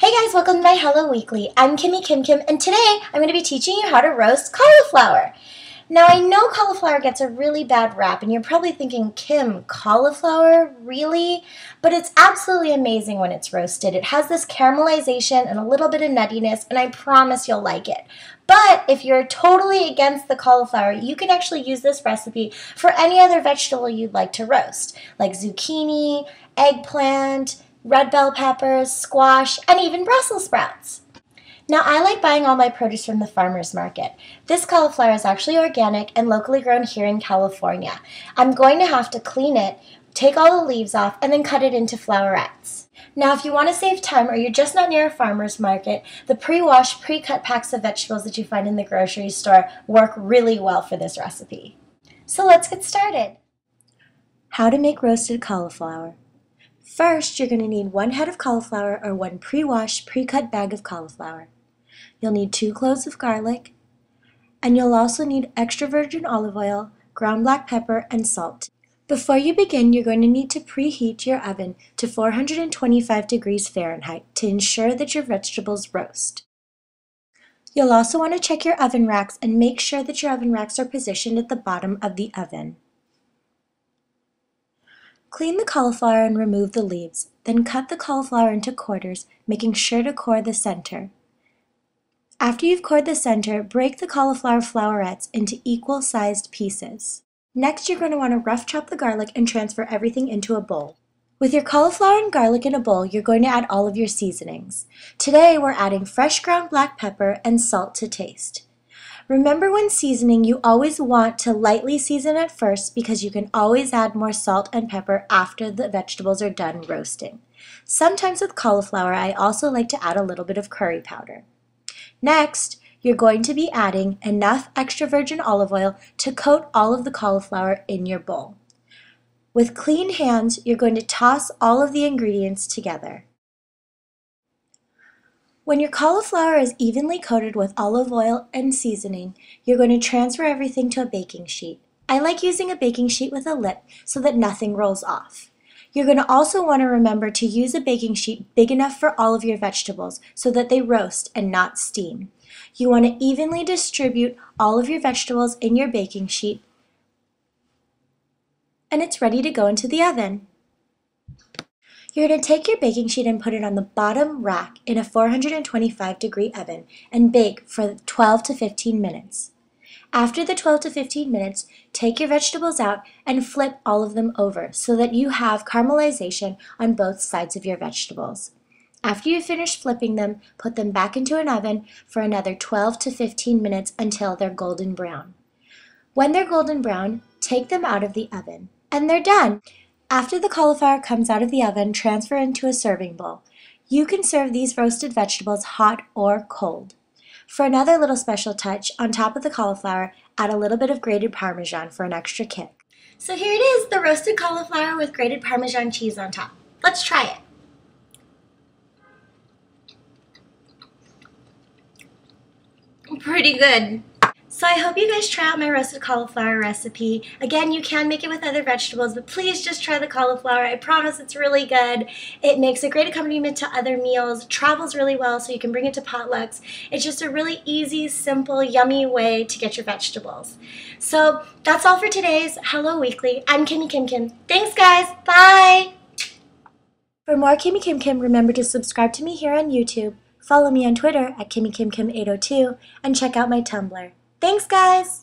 Hey guys, welcome to my Hello Weekly. I'm Kimmykimkim, and today I'm going to be teaching you how to roast cauliflower. Now, I know cauliflower gets a really bad rap, and you're probably thinking, Kim, cauliflower? Really? But it's absolutely amazing when it's roasted. It has this caramelization and a little bit of nuttiness, and I promise you'll like it. But if you're totally against the cauliflower, you can actually use this recipe for any other vegetable you'd like to roast, like zucchini, eggplant, red bell peppers, squash, and even Brussel sprouts. Now, I like buying all my produce from the farmer's market. This cauliflower is actually organic and locally grown here in California. I'm going to have to clean it, take all the leaves off, and then cut it into flowerets. Now, if you want to save time or you're just not near a farmer's market, the pre-washed, pre-cut packs of vegetables that you find in the grocery store work really well for this recipe. So let's get started. How to make roasted cauliflower. First, you're going to need 1 head of cauliflower or 1 pre-washed, pre-cut bag of cauliflower. You'll need 2 cloves of garlic, and you'll also need extra virgin olive oil, ground black pepper, and salt. Before you begin, you're going to need to preheat your oven to 425 degrees Fahrenheit to ensure that your vegetables roast. You'll also want to check your oven racks and make sure that your oven racks are positioned at the bottom of the oven. Clean the cauliflower and remove the leaves, then cut the cauliflower into quarters, making sure to core the center. After you've cored the center, break the cauliflower flowerets into equal-sized pieces. Next, you're going to want to rough chop the garlic and transfer everything into a bowl. With your cauliflower and garlic in a bowl, you're going to add all of your seasonings. Today, we're adding fresh ground black pepper and salt to taste. Remember, when seasoning, you always want to lightly season at first because you can always add more salt and pepper after the vegetables are done roasting. Sometimes with cauliflower, I also like to add a little bit of curry powder. Next, you're going to be adding enough extra virgin olive oil to coat all of the cauliflower in your bowl. With clean hands, you're going to toss all of the ingredients together. When your cauliflower is evenly coated with olive oil and seasoning, you're going to transfer everything to a baking sheet. I like using a baking sheet with a lip so that nothing rolls off. You're going to also want to remember to use a baking sheet big enough for all of your vegetables so that they roast and not steam. You want to evenly distribute all of your vegetables in your baking sheet, and it's ready to go into the oven. You're going to take your baking sheet and put it on the bottom rack in a 425-degree oven and bake for 12 to 15 minutes. After the 12 to 15 minutes, take your vegetables out and flip all of them over so that you have caramelization on both sides of your vegetables. After you finish flipping them, put them back into an oven for another 12 to 15 minutes until they're golden brown. When they're golden brown, take them out of the oven, and they're done. After the cauliflower comes out of the oven, transfer into a serving bowl. You can serve these roasted vegetables hot or cold. For another little special touch, on top of the cauliflower, add a little bit of grated Parmesan for an extra kick. So here it is, the roasted cauliflower with grated Parmesan cheese on top. Let's try it. Pretty good. So I hope you guys try out my roasted cauliflower recipe. Again, you can make it with other vegetables, but please just try the cauliflower. I promise it's really good. It makes a great accompaniment to other meals, travels really well so you can bring it to potlucks. It's just a really easy, simple, yummy way to get your vegetables. So that's all for today's Hello Weekly. I'm Kimmykimkim. Thanks guys, bye! For more Kimmykimkim, remember to subscribe to me here on YouTube, follow me on Twitter at Kimmykimkim802, and check out my Tumblr. Thanks, guys!